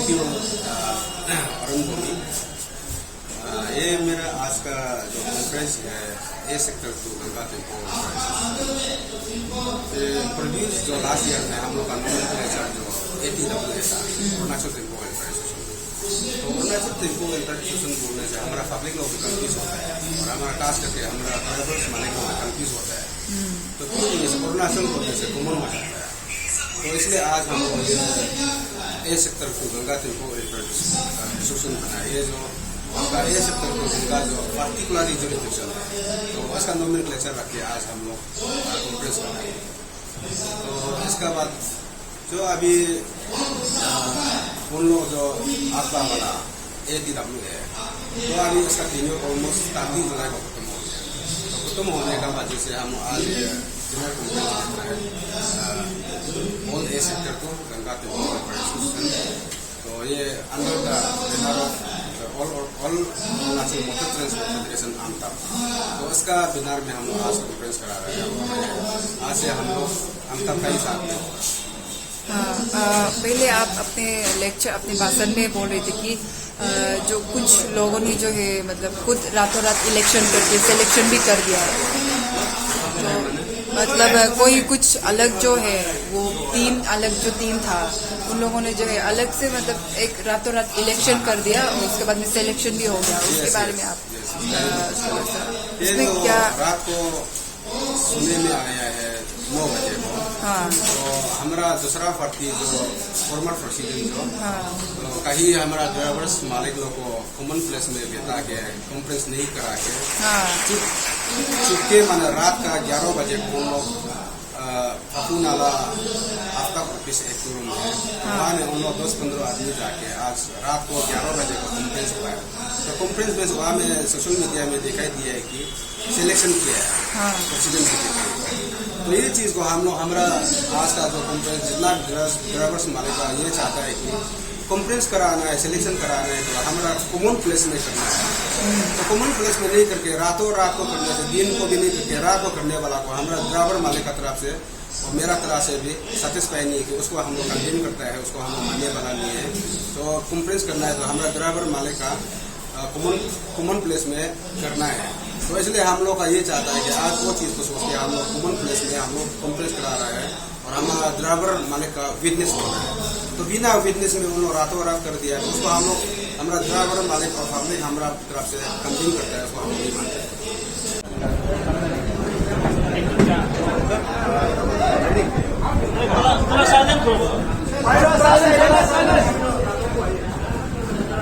Thank you Arun भूमि। ये मेरा आज का जो कॉन्फ्रेंस है ए सेक्टर 2 गंगा टेम्पो प्रोड्यूस जो लास्ट ईयर में हम लोग का नॉमिनेचर जो ATW था, अरुणाचल टेम्पो वेलफेयर एसोसिएशन। तो अरुणाचल टेम्पो वेलफेयर एसोसिएशन बोलने से हमारा पब्लिक लोग भी कंफ्यूज होता है और हमारा टास्क करके हमारा ड्राइवर्स मालिक लोग कंफ्यूज होता है। तो क्यों अरुणाचल बोलने से कॉमन हो जाता है। तो इसलिए आज हम लोग A sector 2 Ganga tempo welfare association बनाया। ये जो आपका ए सेक्टर 2 गंगा जो पार्टिकुलर जुरिडिक्शन है, तो उसका नॉमिनेचर रख के आज हम लोग कॉन्फ्रेंस बनाए। तो इसका बाद जो अभी उन लोग जो आपका वाला ATW है, तो अभी इसका टेन्योर ऑलमोस्ट 30 जुलाई को खत्म हो गया। तो खत्म होने का वजह से हम आज general conference all A sector 2 Ganga tempo welfare association. तो ये under the banner of all Arunachal motor transport federation आमतब, तो इसका बैनर में हम लोग आज कॉन्फ्रेंस करा रहे हैं। आज से हम लोग आमतब का ही साथ में। पहले आप अपने भाषण में बोल रहे थे कि जो कुछ लोगों ने जो है मतलब खुद रातों रात इलेक्शन करके सिलेक्शन भी कर दिया है। तो मतलब कोई कुछ अलग जो है वो जो टीम था उन लोगों ने जो है अलग से मतलब एक रातों रात इलेक्शन कर दिया और उसके बाद में सिलेक्शन भी हो गया। उसके बारे में आप इसमें क्या रात को सुनने में आया है 9 बजे को। हाँ। तो हमारा दूसरा पार्टी जो फॉर्मर प्रेसिडेंट जो तो कहीं हमारा ड्राइवर्स मालिक लोग को कॉमन प्लेस में बिता के कॉन्फ्रेंस नहीं करा के चुपके माना रात का 11 बजे को लोग फकू नाला आफ्ताब ऑफिस एक रूम है, वहाँ ने उन लोग 10-15 आदमी जाके आज रात को 11 बजे को कॉन्फ्रेंस हुआ है। तो कॉन्फ्रेंस में वहाँ में सोशल मीडिया में दिखाई दिया है कि सिलेक्शन किया है प्रेसिडेंट के लिए। तो ये चीज़ को हम लोग हमारा आज का जो कॉन्फ्रेंस जितना ड्राइवर्स मालिक का ये चाहता है कि कॉन्फ्रेंस कराना है, सिलेक्शन कराना है, तो हमारा कॉमन प्लेस में करना है। तो कॉमन प्लेस में नहीं करके रातों रात को करने से, दिन को भी नहीं करके रात को करने वाला को हमारा ड्राइवर मालिक का तरफ से और मेरा तरफ से भी सेटिस्फाई नहीं है कि उसको हम लोग कंडेम करता है, उसको हम लोग मानने वाला नहीं है। तो कॉन्फ्रेंस करना है तो हमारा ड्राइवर मालिक का कॉमन प्लेस में करना है। तो इसलिए हम लोग का ये चाहता है कि आज वो चीज़ को सोच के हम लोग कॉमन प्लेस में हम लोग कॉन्फ्रेंस करा रहा है और हमारा ड्राइवर मालिक का विटनेस हो रहा है। तो बिना विटनेस में उन लोग रातों रात कर दिया है, तो उसको हम लोग हमारा ड्राइवर मालिक और पब्लिक हमारा तरफ से कंडेम करता है, उसको हम लोग नहीं मानते।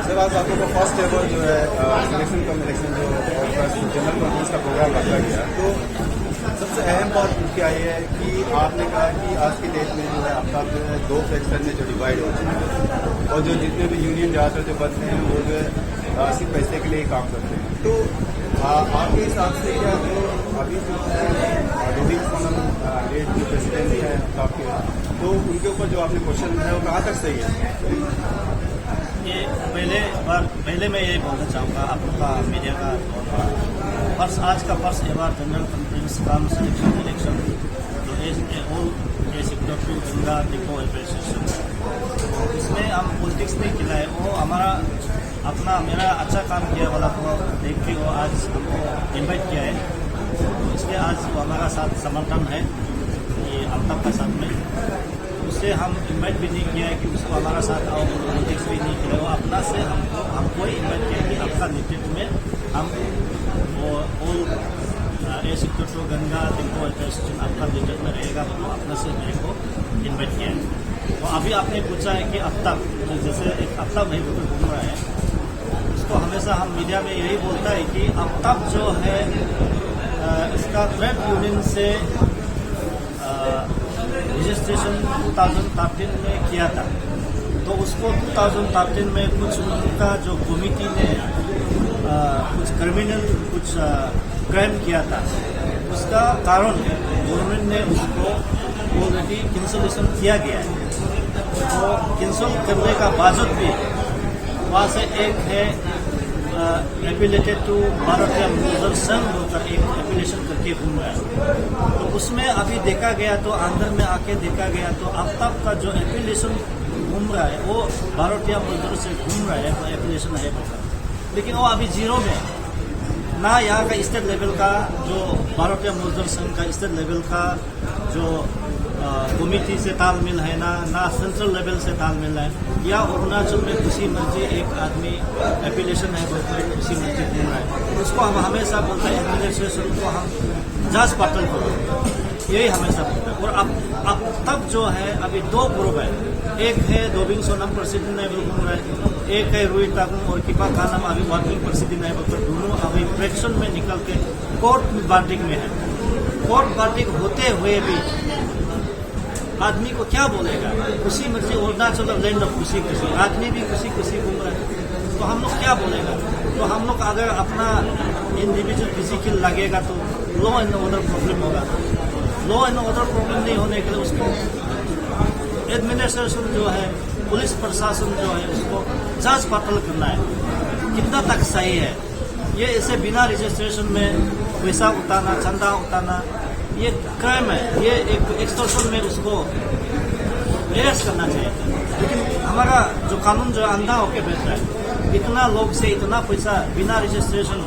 सर आज आप लोग को फर्स्ट एवर जो है सिलेक्शन जो जनरल कॉन्फ्रेंस का प्रोग्राम रखा गया, तो सबसे अहम बात क्या ये है कि आपने कहा कि आज की डेट में जो है आपका जो है 2 सेक्शन में जो डिवाइड हो चुका है और जो जितने भी यूनियन ज़्यादातर जो बनते हैं वो जो है सिर्फ पैसे के लिए ही काम करते हैं। तो आपके हिसाब से क्या जो अभी जो रोहित सोनम रेड जो प्रेसिडेंट है आपके, तो उनके ऊपर जो आपने क्वेश्चन है वो कहाँ तक सही है? ये पहले मैं ये बोलना चाहूँगा आपका मीडिया का आज का फर्स्ट एवर जनरल कॉन्फ्रेंस काम सिलेक्शन इलेक्शन जो sector 2 Ganga tempo welfare association, इसमें हम पॉलिटिक्स नहीं खिला है। वो हमारा मेरा अच्छा काम किया वाला को देख के वो आज हमको इन्वाइट किया है। तो इसलिए आज वो हमारा साथ समर्थन है ये आमतब का साथ में। उससे हम इन्वाइट भी नहीं किया है कि उसको हमारा साथ आओ, पॉलिटिक्स भी नहीं किया। वो अपना से हमको ही इन्वाइट किया कि आपका नेतृत्व में हम वो all A sector 2 Ganga tempo welfare association आपका नेतृत्व में रहेगा, तो अपना से मेरे को इन्वाइट किया है। तो अभी आपने पूछा है कि आफ्ताब जैसे एक आफ्ताब भाई को घूम रहा है, उसको हमेशा हम मीडिया में यही बोलता है कि आफ्ताब जो है इसका ट्रेड यूनियन से रजिस्ट्रेशन 2013 में किया था। तो उसको 2013 में कुछ उनका जो कमिटी ने कुछ क्रिमिनल कुछ क्राइम किया था, उसका कारण गवर्नमेंट ने उसको ऑलरेडी कैंसलेशन किया गया है। तो कैंसल करने का बावजूद भी वहाँ से एक है एफिलेटेड टू भारतीय मुजर संघ होकर एक एफिलेशन करके घूम रहा है। तो उसमें अभी देखा गया तो अंदर में आके देखा गया तो आफ्ताब का जो एफिलेशन घूम रहा है, वो भारतीय मजदूर से घूम रहा है, तो एप्लीकेशन है बोलकर, लेकिन वो अभी जीरो में ना। यहाँ का स्टेट लेवल का जो भारतीय मजदूर संघ का स्टेट लेवल का जो कमेटी से तालमेल है, ना सेंट्रल लेवल से तालमेल है। या अरुणाचल में किसी मर्जी एक आदमी एप्लीकेशन है बोलकर किसी मर्जी घूम रहा है, उसको हम हमेशा बोलते हैं एडमिनिस्ट्रेशन को हम जांच पड़ताल करो, यही हमेशा बोलते हैं। और अब तक जो है अभी दो ग्रुप है, एक है दोबिंग सोनम प्रेसिडेंट है घूम रहा है, एक है रुई ताकुम और किपा खानम अभी वर्किंग प्रेसिडेंट है बोलकर दोनों अभी फ्रैक्शन में निकल के कोर्ट बार्टिक में है। कोर्ट बार्टिक होते हुए भी आदमी को क्या बोलेगा, खुशी मर्जी अरुणाचल लैंड ऑफ खुशी खुशी, आदमी भी खुशी खुशी घूम रहा है, तो हम लोग क्या बोलेगा। तो हम लोग अगर अपना इंडिविजुअल फिजिकल लगेगा तो लॉ एंड ऑर्डर प्रॉब्लम होगा। लॉ एंड ऑर्डर प्रॉब्लम नहीं होने के लिए उसको एडमिनिस्ट्रेशन जो है, पुलिस प्रशासन जो है, उसको जांच पड़ताल करना है कितना तक सही है। ये ऐसे बिना रजिस्ट्रेशन में पैसा उठाना, चंदा उठाना, ये क्राइम है, ये एक एक्सटॉर्शन में उसको अरेस्ट करना चाहिए। लेकिन हमारा जो कानून जो अंधा होके बैठ रहा है, इतना लोग से इतना पैसा बिना रजिस्ट्रेशन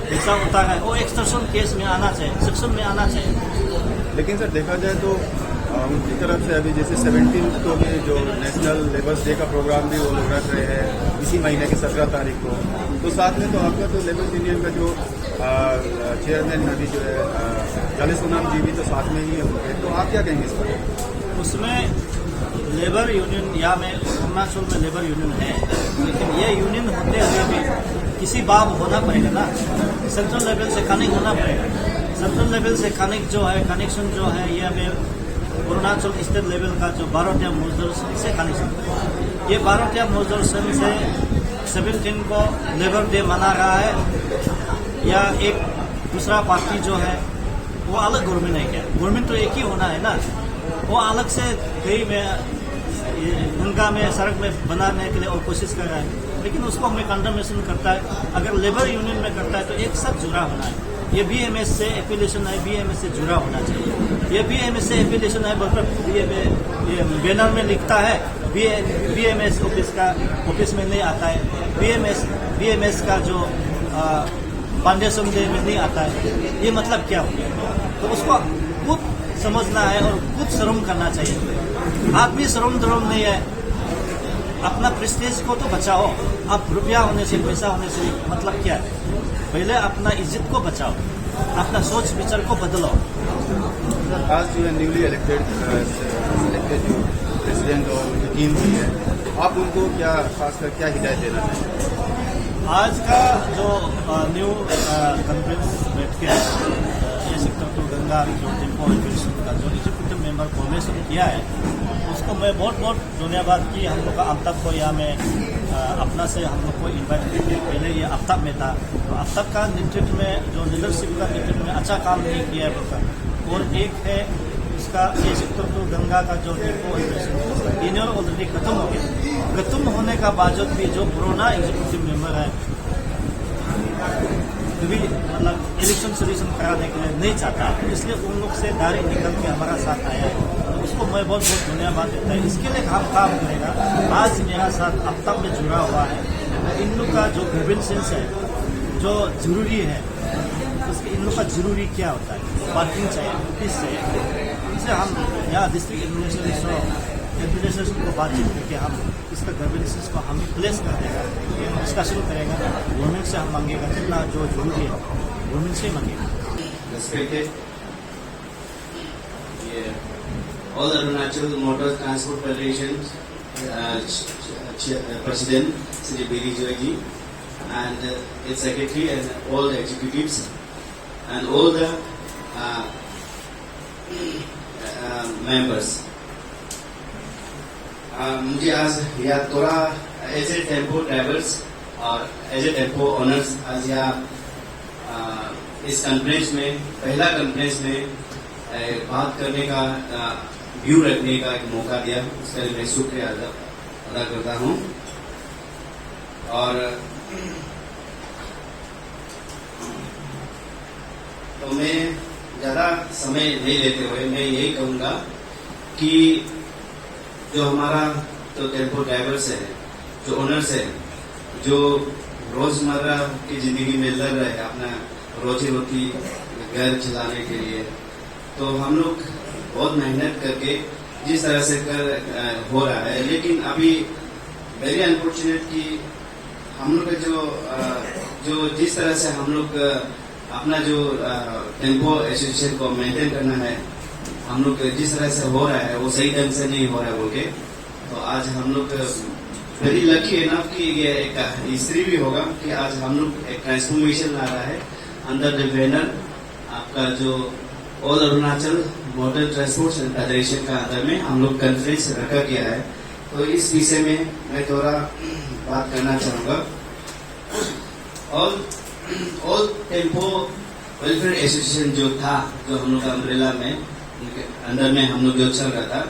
पैसा उठा है, वो एक्सटॉर्शन केस में आना चाहिए, सेक्शन में आना चाहिए। लेकिन सर देखा जाए तो उनकी तरफ से अभी जैसे 17 को भी जो नेशनल लेबर्स डे का प्रोग्राम भी वो लोग रख रहे हैं इसी महीने की 17 तारीख को, तो साथ में तो आपका तो लेबर यूनियन का जो चेयरमैन अभी जो है जाले सोनाम जी भी तो साथ में ही होंगे, तो आप क्या कहेंगे इस पर? उसमें लेबर यूनियन या में अरुणाचल में लेबर यूनियन है, लेकिन ये यूनियन होते हुए भी किसी बाब होना पड़ेगा ना, सेंट्रल लेवल से कनेक्ट होना पड़ेगा। सेंट्रल लेवल से कनेक्ट जो है, कनेक्शन जो है, ये हमें अरुणाचल स्टेट लेवल का जो भारतीय मजदूर संघ से कनेक्शन, ये भारतीय मजदूर संघ से 17 को लेबर डे मना रहा है, या एक दूसरा पार्टी जो है वो अलग गवर्नमेंट है क्या? गवर्नमेंट तो एक ही होना है ना, वो अलग से कहीं में गंगा में सड़क में बनाने के लिए और कोशिश कर रहा है, लेकिन उसको हमें कंडमनेशन करता है। अगर लेबर यूनियन में करता है तो एक साथ जुड़ा होना है। ये बीएमएस से एफिलिएशन है, बीएमएस से जुड़ा होना चाहिए। ये बीएमएस से एफिलिएशन है मतलब ये बैनर में लिखता है, बीएमएस ऑफिस में नहीं आता है, बीएमएस का जो फाउंडेशन डे में नहीं आता है, ये मतलब क्या हो गया? तो उसको खुद समझना है और खुद श्रम करना चाहिए। आदमी श्रम धर्म नहीं है, अपना प्रेस्टीज को तो बचाओ। आप रुपया होने से, पैसा होने से मतलब क्या है? पहले अपना इज्जत को बचाओ, अपना सोच विचार को बदलो। आज जो है न्यूली इलेक्टेड जो प्रेसिडेंट और उनकी टीम भी है, आप उनको क्या खासकर क्या हिदायत देना चाहिए? आज का जो न्यू कॉन्फ्रेंस बैठ के ये सेक्टर टू गंगा जो टेम्पो का जो एग्जीक्यूटिव मेंबर फॉर्मेशन किया है, उसको मैं बहुत बहुत धन्यवाद की। हम लोग का आफ्ताब को यहाँ में अपना से हम लोग को इन्वाइट किया। पहले ये आफ्ताब में था, तो आफ्ताब का नेतृत्व में जो लीडरशिप का नेतृत्व में अच्छा काम नहीं किया है। और एक है उसका ये सेक्टर टू गंगा का जो टेम्पो टेन्योर ऑलरेडी खत्म हो गया। खत्म होने का बावजूद भी जो पुराना एग्जीक्यूटिव मेंबर है कभी मतलब इलेक्शन सोल्यूशन कराने के लिए नहीं चाहता, इसलिए उन लोग से डायरेक्ट निकल के हमारा साथ आया है। तो उसको मैं बहुत बहुत धन्यवाद देता है। इसके लिए हम काम करेगा। आज मेरा साथ आफ्ताब में जुड़ा हुआ है। इन लोग का जो ग्रीवेंसेस है जो जरूरी है, उसके इन लोग का जरूरी क्या होता है? पार्किंग चाहिए, ऑफिस चाहिए। इनसे हम यहाँ डिस्ट्रिक्ट एडमिनिस्ट्रेशन को बातचीत करके हम इसका ग्रीवेंसेस को हम प्लेस कर देगा, डिस्कशन करेगा। गवर्नमेंट से हम मांगेगा जितना जो जरूरी है गवर्नमेंट से मांगेगा। All Arunachal Motor Transport Federation President Sri Biri Jogi and its secretary and all the executives and all the members. मुझे आज यह थोड़ा एज ए टेम्पो ड्राइवर्स और एज ए टेम्पो ओनर्स आज यहाँ इस कॉन्फ्रेंस में पहला कॉन्फ्रेंस में बात करने का व्यू रखने का एक मौका दिया, उसके लिए मैं शुक्रिया अदा करता हूँ। और तो मैं ज्यादा समय नहीं लेते हुए मैं यही कहूँगा कि जो हमारा तो टेम्पो ड्राइवर्स है, जो ओनर्स है, जो रोजमर्रा की जिंदगी में लड़ रहे हैं अपना रोजी रोटी घर चलाने के लिए। तो हम लोग बहुत मेहनत करके जिस तरह से हो रहा है, लेकिन अभी वेरी अनफॉर्चुनेट कि हम लोग का जो जिस तरह से हम लोग अपना जो टेम्पो एसोसिएशन को मेंटेन करना है, हम लोग जिस तरह से हो रहा है वो सही ढंग से नहीं हो रहा है बोल के, तो आज हम लोग वेरी लकी है ना कि ये एक हिस्ट्री भी होगा कि आज हम लोग एक ट्रांसफॉर्मेशन ला रहा है अंडर द बैनर आपका जो all Arunachal modal transport federation का अंदर में हम लोग कॉन्फ्रेंस रखा गया है। तो इस विषय में मैं थोड़ा बात करना चाहूंगा। ऑल टेम्पो वेलफेयर एसोसिएशन जो था, जो हम लोग का अम्ब्रेला में अंदर में हम लोग जो चल रहा था,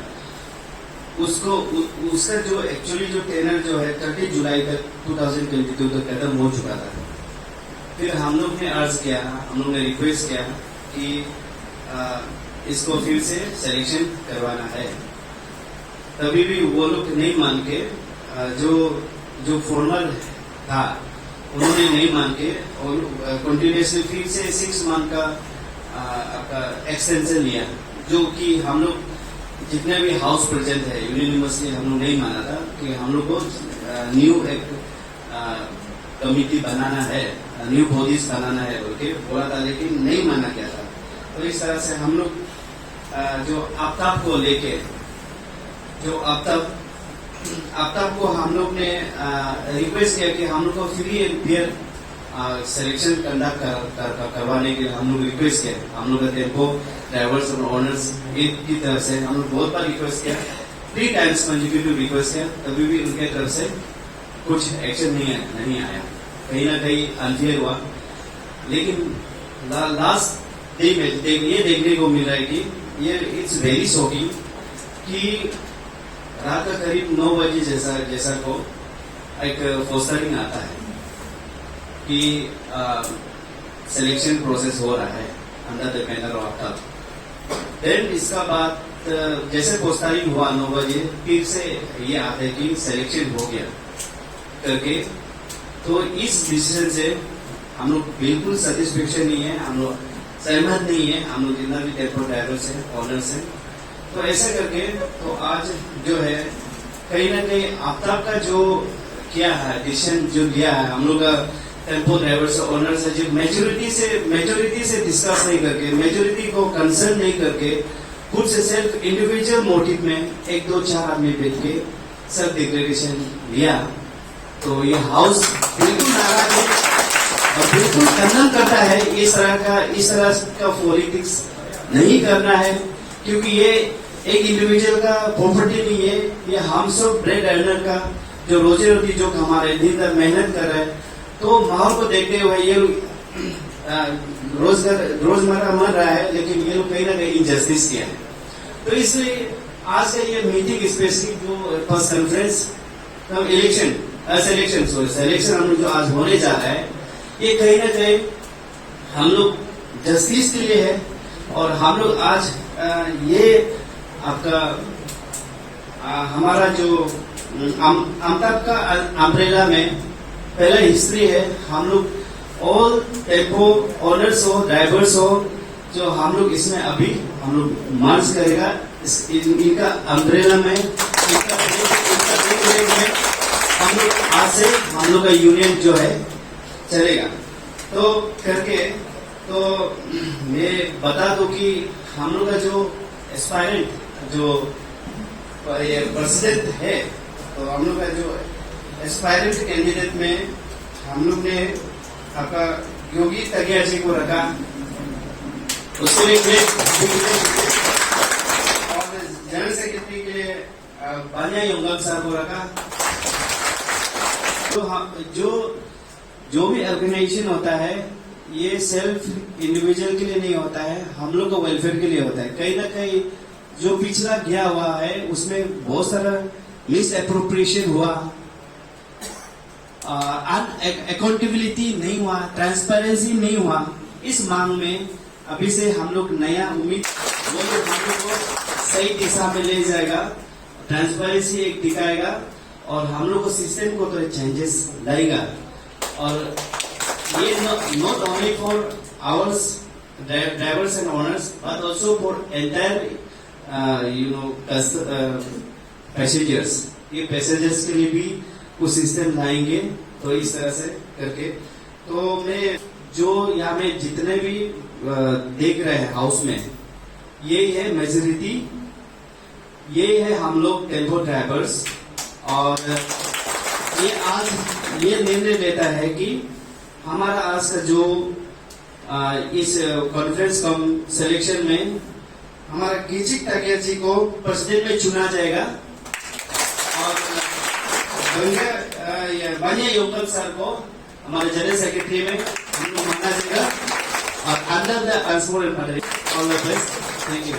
उसका जो एक्चुअली जो टेनर जो है 30 जुलाई तक 2022 तक खत्म हो चुका था। फिर हम लोग ने अर्ज किया, हम लोग ने रिक्वेस्ट किया कि इसको फिर से सिलेक्शन करवाना है। तभी भी वो लोग नहीं मान के, जो फॉर्मल था उन्होंने नहीं मान के और कंटिन्यूसली फिर से 6 मंथ का आपका एक्सटेंशन लिया, जो कि हम लोग जितने भी हाउस प्रेजेंट है यूनिवर्सिटी हम लोग नहीं माना था कि हम लोग को न्यू एक कमिटी बनाना है, न्यू बॉडीज बनाना है बोल के बोला था, लेकिन नहीं माना गया था। तो इस तरह से हम लोग जो आफ्ताब को लेके, जो आफ्ताब को हम लोग ने रिक्वेस्ट किया कि हम लोग को free and fair selection conduct करवाने के लिए हम लोग रिक्वेस्ट किया। हम लोग का टेम्पो ड्राइवर्स और ओनर्स की तरफ से हम लोग बहुत बार रिक्वेस्ट किया, 3 टाइम्स कंसेक्यूटिव रिक्वेस्ट किया, तभी भी उनके तरफ से कुछ एक्शन नहीं आया, कहीं ना कहीं अनफेयर हुआ। लेकिन लास्ट डे में ये देखने को मिल रहा है कि ये इट्स वेरी शॉकिंग कि रात का करीब 9 बजे जैसा को एक पोस्टरिंग आता है कि सिलेक्शन प्रोसेस हो रहा है under the banner of Aftab. Then इसका बाद जैसे पोस्टरिंग हुआ 9 बजे, फिर से ये आता है कि सिलेक्शन हो गया करके। तो इस डिसीजन से हम लोग बिल्कुल सेटिस्फेक्शन नहीं है, हम लोग सहमत नहीं है, हम लोग जितना भी टेम्पो ड्राइवर्स हैं, ऑनर्स हैं। तो ऐसा करके तो आज जो है कहीं ना कहीं आफ्ताब का जो किया है डिसीजन जो लिया है, हम लोग का टेम्पो ड्राइवर्स ऑनर्स है, जो मेजोरिटी से डिस्कस नहीं करके, मेजोरिटी को कंसर्न नहीं करके, खुद से सेल्फ इंडिविजुअल मोटिव में 1-2-4 आदमी बैठ के सेल्फ डिक्लेरेशन लिया। तो ये हाउस बिल्कुल नाराज है और बिल्कुल खंडन करता है इस तरह का पॉलिटिक्स नहीं करना है, क्योंकि ये एक इंडिविजुअल का प्रॉपर्टी नहीं है, ये हम सब ब्रेड अर्नर का जो रोजी रोटी जो हमारे दिन तक मेहनत कर रहे हैं। तो माहौल को देखते हुए ये रोजमर्रा मर रहा है, लेकिन ये लोग कहीं ना कहीं इनजस्टिस किया है। तो इसलिए आज का ये मीटिंग स्पेशली जो फर्स्ट कॉन्फ्रेंस सिलेक्शन हम लोग जो आज होने जा रहा है, ये कहीं ना कहीं हम लोग जस्टिस के लिए है। और हम लोग आज ये आपका हमारा जो आफ्ताब का अम्ब्रेला में पहला हिस्ट्री है, हम लोग ऑल टेम्पो ओनर्स हो, ड्राइवर्स हो, जो हम लोग इसमें अभी हम लोग मर्ज करेगा इनका अम्ब्रेला में, इनका में हम लोग आज से हम लोग का यूनियन जो है चलेगा। तो करके तो मैं बता दूं कि हम लोग का जो एस्पायरेंट जो प्रेसिडेंट है, तो हम लोग का जो एस्पायरेंट कैंडिडेट में हम लोग ने आपका योगी तगिया जी को रखा, उसके लिए और जनरल सेक्रेटरी के लिए बानिया योंगम साहब को रखा। तो जो भी ऑर्गेनाइजेशन होता है ये सेल्फ इंडिविजुअल के लिए नहीं होता है, हम लोग को वेलफेयर के लिए होता है। कहीं ना कहीं जो पिछला गया हुआ है उसमें बहुत सारा मिस एप्रोप्रिएशन हुआ, अकाउंटेबिलिटी नहीं हुआ, ट्रांसपेरेंसी नहीं हुआ। इस मांग में अभी से हम लोग नया उम्मीद वो लोग हम लोग को सही दिशा में ले जाएगा। ट्रांसपेरेंसी एक दिखाएगा और हम लोग को सिस्टम को तो चेंजेस लाएगा। और ये not only for hours drivers and owners but also for entire passengers. ये पैसेंजर्स के लिए भी कुछ सिस्टम लाएंगे। तो इस तरह से करके तो मैं जो यहाँ में जितने भी देख रहे हैं हाउस में, यही है मेजोरिटी, यही है हम लोग टेम्पो ड्राइवर्स। और ये आज ये निर्णय लेता है कि हमारा आज का जो इस कॉन्फ्रेंस कम सिलेक्शन में हमारा कीचिक टाकिया जी को प्रेसिडेंट में चुना जाएगा और बानिया योगल सर को हमारे जनरल सेक्रेटरी में हम लोग माना जाएगा और under the transport and all the best. Thank you.